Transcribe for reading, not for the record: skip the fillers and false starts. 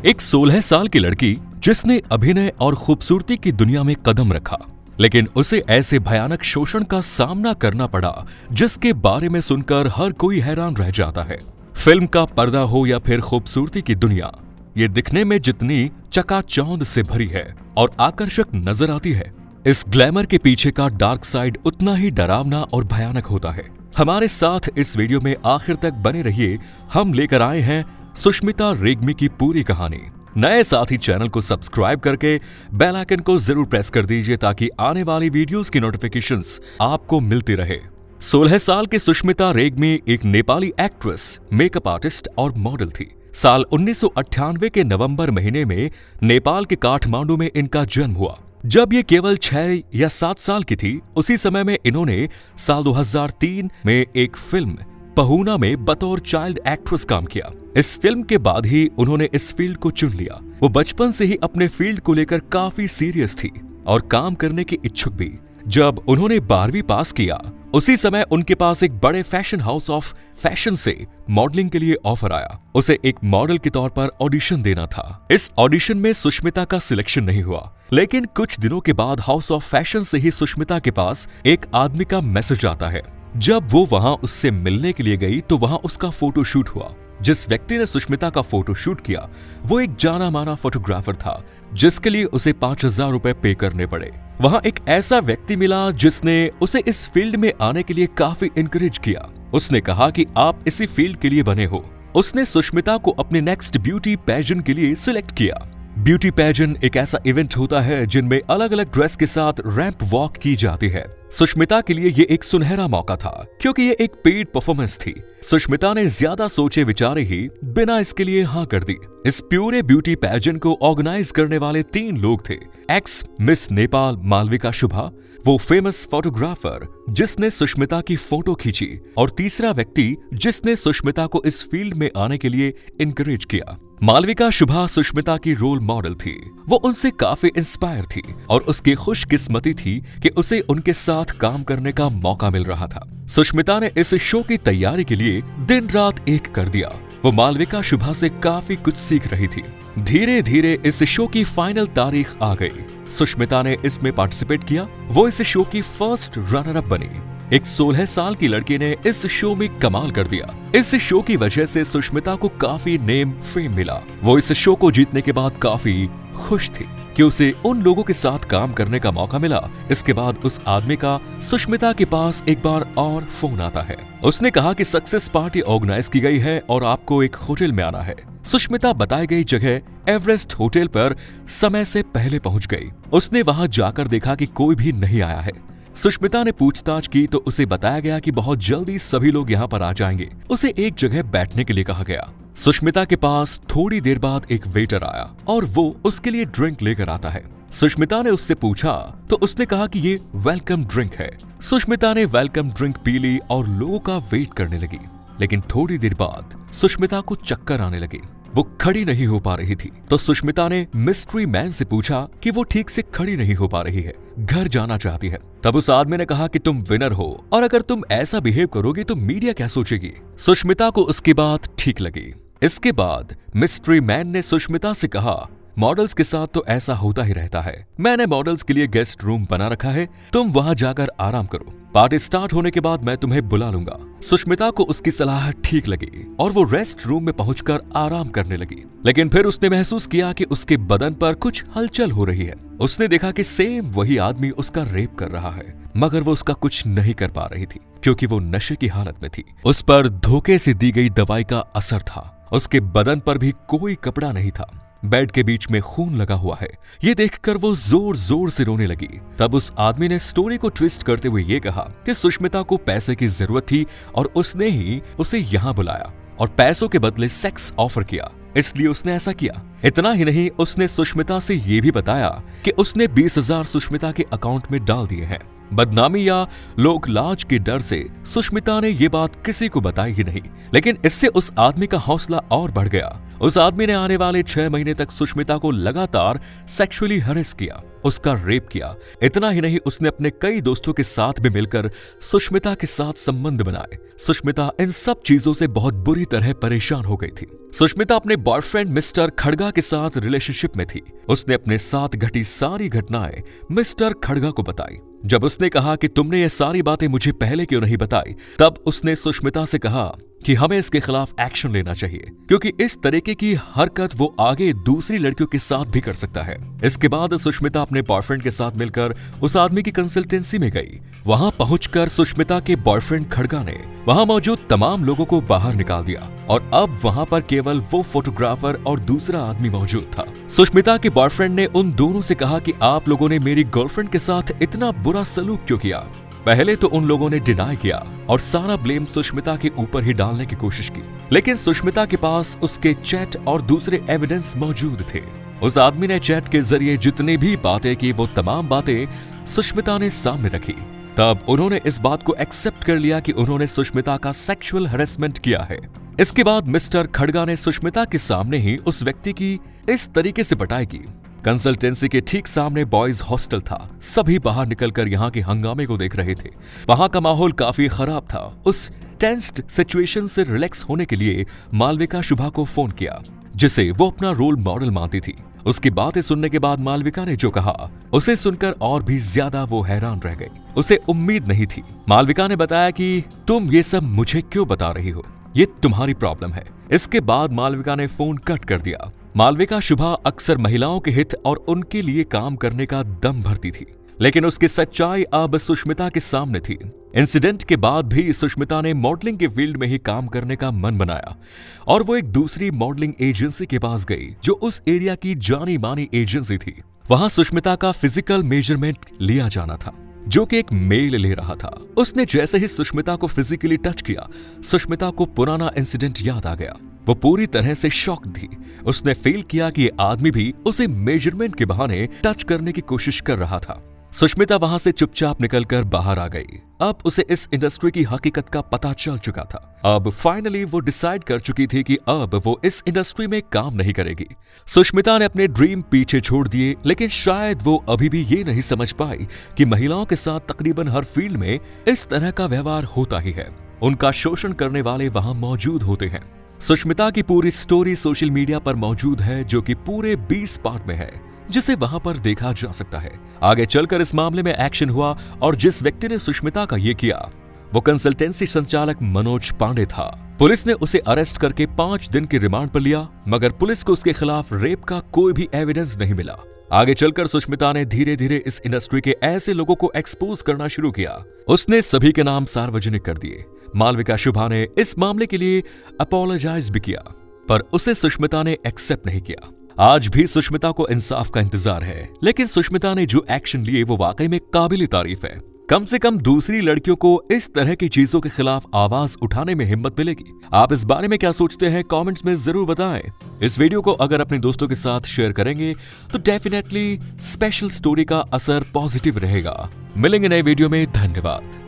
एक 16 साल की लड़की जिसने अभिनय और खूबसूरती की दुनिया में कदम रखा, लेकिन उसे ऐसे भयानक शोषण का सामना करना पड़ा जिसके बारे में सुनकर हर कोई हैरान रह जाता है। फिल्म का पर्दा हो या फिर खूबसूरती की दुनिया, ये दिखने में जितनी चकाचौंध से भरी है और आकर्षक नजर आती है, इस ग्लैमर के पीछे का डार्क साइड उतना ही डरावना और भयानक होता है। हमारे साथ इस वीडियो में आखिर तक बने रहिए। हम लेकर आए हैं सुष्मिता रेग्मी की पूरी कहानी। नए साथी चैनल को सब्सक्राइब करके बेल आइकन को जरूर प्रेस कर दीजिए ताकि आने वाली वीडियोस की नोटिफिकेशंस आपको मिलती रहे। 16 साल की सुष्मिता रेग्मी एक नेपाली एक्ट्रेस, मेकअप आर्टिस्ट और मॉडल थी। साल 1998 के नवंबर महीने में नेपाल के काठमांडू में इनका जन्म हुआ। जब ये केवल 6 या 7 साल की थी, उसी समय में इन्होंने साल 2003 में एक फिल्म पहूना में बतौर चाइल्ड एक्ट्रेस काम किया। इस फिल्म के बाद ही उन्होंने इस फील्ड को चुन लिया। वो बचपन से ही अपने फील्ड को लेकर काफी सीरियस थी और काम करने की इच्छुक भी। जब उन्होंने 12वीं पास किया, उसी समय उनके पास एक बड़े फैशन हाउस ऑफ फैशन से मॉडलिंग के लिए ऑफर आया। उसे एक मॉडल के तौर पर ऑडिशन देना था। इस ऑडिशन में सुष्मिता का सिलेक्शन नहीं हुआ, लेकिन कुछ दिनों के बाद हाउस ऑफ फैशन से ही सुष्मिता के पास एक आदमी का मैसेज आता है। जब वो वहां उससे मिलने के लिए गई तो वहां उसका फोटो शूट हुआ। जिस व्यक्ति ने सुष्मिता का फोटो शूट किया वो एक जाना माना फोटोग्राफर था, जिसके लिए उसे 5,000 रुपए पे करने पड़े। वहां एक ऐसा व्यक्ति मिला जिसने उसे इस फील्ड में आने के लिए काफी इनकरेज किया। उसने कहा कि आप इसी फील्ड के लिए बने हो। उसने सुष्मिता को अपने नेक्स्ट ब्यूटी पेजेंट के लिए सिलेक्ट किया। ब्यूटी पेजेंट एक ऐसा इवेंट होता है जिनमें अलग अलग ड्रेस के साथ रैंप वॉक की जाती है। सुष्मिता के लिए ये एक सुनहरा मौका था क्योंकि ये एक पेड परफॉर्मेंस थी। सुष्मिता ने ज्यादा सोचे विचारे ही बिना इसके लिए हाँ कर दी। इस प्यूरे ब्यूटी पेजेंट को ऑर्गेनाइज करने वाले 3 लोग थे। एक्स मिस नेपाल मालविका शुभा, वो फेमस फोटोग्राफर जिसने सुष्मिता की फोटो खींची, और तीसरा व्यक्ति जिसने सुष्मिता को इस फील्ड में आने के लिए इनकरेज किया। मालविका शुभा सुष्मिता की रोल मॉडल थी। वो उनसे काफी इंस्पायर थी और उसकी खुशकिस्मती थी कि उसे उनके साथ काम करने का मौका मिल रहा था। सुष्मिता ने इस शो की तैयारी के लिए दिन रात एक कर दिया। वो मालविका शुभा से काफी कुछ सीख रही थी। धीरे धीरे इस शो की फाइनल तारीख आ गई। सुष्मिता ने इसमें पार्टिसिपेट किया। वो इस शो की फर्स्ट रनर अप बनी। एक 16 साल की लड़की ने इस शो में कमाल कर दिया। इस शो की वजह से सुष्मिता को काफी नेम फेम मिला। वो इस शो को जीतने के बाद काफी खुश थी कि उसे उन लोगों के साथ काम करने का मौका मिला। इसके बाद उस आदमी का सुष्मिता के पास एक बार और फोन आता है। उसने कहा कि सक्सेस पार्टी ऑर्गेनाइज की गई है और आपको एक होटल में आना है। सुष्मिता बताई गई जगह एवरेस्ट होटल पर समय से पहले पहुंच गई। उसने वहां जाकर देखा कि कोई भी नहीं आया है। सुष्मिता ने पूछताछ की तो उसे बताया गया कि बहुत जल्दी सभी लोग यहाँ पर आ जाएंगे। उसे एक जगह बैठने के लिए कहा गया। सुष्मिता के पास थोड़ी देर बाद एक वेटर आया और वो उसके लिए ड्रिंक लेकर आता है। सुष्मिता ने उससे पूछा तो उसने कहा कि ये वेलकम ड्रिंक है। सुष्मिता ने वेलकम ड्रिंक पी ली और लोगों का वेट करने लगी, लेकिन थोड़ी देर बाद सुष्मिता को चक्कर आने लगे। वो खड़ी नहीं हो पा रही थी तो सुष्मिता ने मिस्ट्री मैन से पूछा कि वो ठीक से खड़ी नहीं हो पा रही है, घर जाना चाहती है। तब उस आदमी ने कहा कि तुम विनर हो और अगर तुम ऐसा बिहेव करोगे तो मीडिया क्या सोचेगी। सुष्मिता को उसकी बात ठीक लगी। इसके बाद मिस्ट्री मैन ने सुष्मिता से कहा, मॉडल्स के साथ तो ऐसा होता ही रहता है। मैंने मॉडल्स के लिए गेस्ट रूम बना रखा है, तुम वहां जाकर आराम करो। पार्टी स्टार्ट होने के बाद मैं तुम्हें बुला लूंगा। सुष्मिता को उसकी सलाह ठीक लगी और वो रेस्ट रूम में पहुंचकर आराम करने लगी। लेकिन फिर उसने महसूस किया कि उसके बदन पर कुछ हलचल हो रही है। उसने देखा कि सेम वही आदमी उसका रेप कर रहा है, मगर वो उसका कुछ नहीं कर पा रही थी क्योंकि वो नशे की हालत में थी। उस पर धोखे से दी गई दवाई का असर था। उसके बदन पर भी कोई कपड़ा नहीं था। बेड के बीच में खून लगा हुआ है। ये देखकर वो जोर जोर से रोने लगी। तब उस आदमी ने स्टोरी को ट्विस्ट करते हुए ये कहा कि सुष्मिता को पैसे की जरूरत थी और उसने ही उसे यहाँ बुलाया और पैसों के बदले सेक्स ऑफर किया, इसलिए उसने ऐसा किया। इतना ही नहीं, उसने सुष्मिता से ये भी बताया कि उसने 20,000 सुष्मिता के अकाउंट में डाल दिए हैं। बदनामी या लोक लाज के डर से सुष्मिता ने ये बात किसी को बताई ही नहीं, लेकिन इससे उस आदमी का हौसला और बढ़ गया। उस आदमी ने आने वाले 6 महीने तक सुष्मिता को लगातार सेक्सुअली हरेस किया, उसका रेप किया। इतना ही नहीं, उसने अपने कई दोस्तों के साथ भी मिलकर सुष्मिता के साथ संबंध बनाए। सुष्मिता इन सब चीजों से बहुत बुरी तरह परेशान हो गई थी। सुष्मिता अपने बॉयफ्रेंड मिस्टर खड़गा के साथ रिलेशनशिप में थी। उसने अपने साथ घटी सारी घटनाएं मिस्टर खड़गा को बताई। जब उसने कहा कि तुमने ये सारी बातें मुझे पहले क्यों नहीं बताई, तब उसने सुष्मिता से कहा कि हमें इसके खिलाफ एक्शन लेना चाहिए, क्योंकि इस तरीके की हरकत वो आगे दूसरी लड़कियों के साथ भी कर सकता है। इसके बाद सुष्मिता अपने बॉयफ्रेंड के साथ मिलकर उस आदमी की कंसल्टेंसी में गई। वहां पहुंचकर सुष्मिता के बॉयफ्रेंड खड़गा ने वहां मौजूद तमाम लोगों को बाहर निकाल दिया और अब वहां पर केवल वो फोटोग्राफर और दूसरा आदमी मौजूद था। सुष्मिता के बॉयफ्रेंड ने उन दोनों से कहा कि आप लोगों ने मेरी गर्लफ्रेंड के साथ इतना बुरा सलूक क्यों किया। पहले तो उन लोगों ने डिनाई किया और सारा ब्लेम सुष्मिता के ऊपर ही डालने की कोशिश की, लेकिन सुष्मिता के पास उसके चैट और दूसरे एविडेंस मौजूद थे। उस आदमी ने चैट के जरिए जितनी भी बातें की, वो तमाम बातें सुष्मिता ने सामने रखी। तब उन्होंने इस बात को एक्सेप्ट कर लिया कि उन्होंने सुष्मिता का सेक्सुअल हैरेसमेंट किया है। इसके बाद मिस्टर खड़गा ने सुष्मिता के सामने ही उस व्यक्ति की इस तरीके से पिटाई की। कंसल्टेंसी के ठीक सामने बॉयज हॉस्टल था। सभी बाहर निकलकर यहाँ के हंगामे को देख रहे थे। वहां का माहौल काफी खराब था। उस टेंस्ड सिचुएशन से रिलैक्स होने के लिए मालविका शुभा को फोन किया, जिसे वो अपना रोल मॉडल मानती थी। उसकी बातें सुनने के बाद मालविका ने जो कहा, उसे सुनकर और भी ज्यादा वो हैरान रह गई। उसे उम्मीद नहीं थी। मालविका ने बताया कि तुम ये सब मुझे क्यों बता रही हो, ये तुम्हारी प्रॉब्लम है। इसके बाद मालविका ने फोन कट कर दिया। मालविका शुभा अक्सर महिलाओं के हित और उनके लिए काम करने का दम भरती थी, लेकिन उसकी सच्चाई अब सुष्मिता के सामने थी। इंसिडेंट के बाद भी सुष्मिता ने मॉडलिंग के फील्ड में ही काम करने का मन बनाया और वो एक दूसरी मॉडलिंग एजेंसी के पास गई, जो उस एरिया की जानी मानी एजेंसी थी। वहां सुष्मिता का फिजिकल मेजरमेंट लिया जाना था, जो कि एक मेल ले रहा था। उसने जैसे ही सुष्मिता को फिजिकली टच किया, सुष्मिता को पुराना इंसिडेंट याद आ गया। वो पूरी तरह से शॉक थी। उसने फील किया कि ये आदमी भी उसे मेजरमेंट के बहाने टच करने की कोशिश कर रहा था। सुष्मिता वहां से चुपचाप निकलकर बाहर आ गई। अब उसे इस इंडस्ट्री की हकीकत का पता चल चुका था। अब फाइनली वो डिसाइड कर चुकी थी कि अब वो इस इंडस्ट्री में काम नहीं करेगी। सुष्मिता ने अपने ड्रीम पीछे छोड़ दिए, लेकिन शायद वो अभी भी ये नहीं समझ पाई कि महिलाओं के साथ तकरीबन हर फील्ड में इस तरह का व्यवहार होता ही है। उनका शोषण करने वाले वहां मौजूद होते हैं। सुष्मिता की पूरी स्टोरी सोशल मीडिया पर मौजूद है, जो कि पूरे 20 पार्ट में है, जिसे वहां पर देखा जा सकता है। आगे चलकर इस मामले में एक्शन हुआ और जिस व्यक्ति ने सुष्मिता का ये किया, वो कंसल्टेंसी संचालक मनोज पांडे था। पुलिस ने उसे अरेस्ट करके 5 दिन की रिमांड पर लिया, मगर पुलिस को उसके खिलाफ रेप का कोई भी एविडेंस नहीं मिला। आगे चलकर सुष्मिता ने धीरे धीरे इस इंडस्ट्री के ऐसे लोगों को एक्सपोज करना शुरू किया। उसने सभी के नाम सार्वजनिक कर दिए। मालविका शुभा ने इस मामले के लिए अपोलोजाइज भी किया, पर उसे सुष्मिता ने एक्सेप्ट नहीं किया। आज भी सुष्मिता को इंसाफ का इंतजार है, लेकिन सुष्मिता ने जो एक्शन लिए वो वाकई में काबिल तारीफ है। कम से कम दूसरी लड़कियों को इस तरह की चीजों के खिलाफ आवाज उठाने में हिम्मत मिलेगी। आप इस बारे में क्या सोचते हैं, कमेंट्स में जरूर बताएं। इस वीडियो को अगर अपने दोस्तों के साथ शेयर करेंगे तो डेफिनेटली स्पेशल स्टोरी का असर पॉजिटिव रहेगा। मिलेंगे नए वीडियो में। धन्यवाद।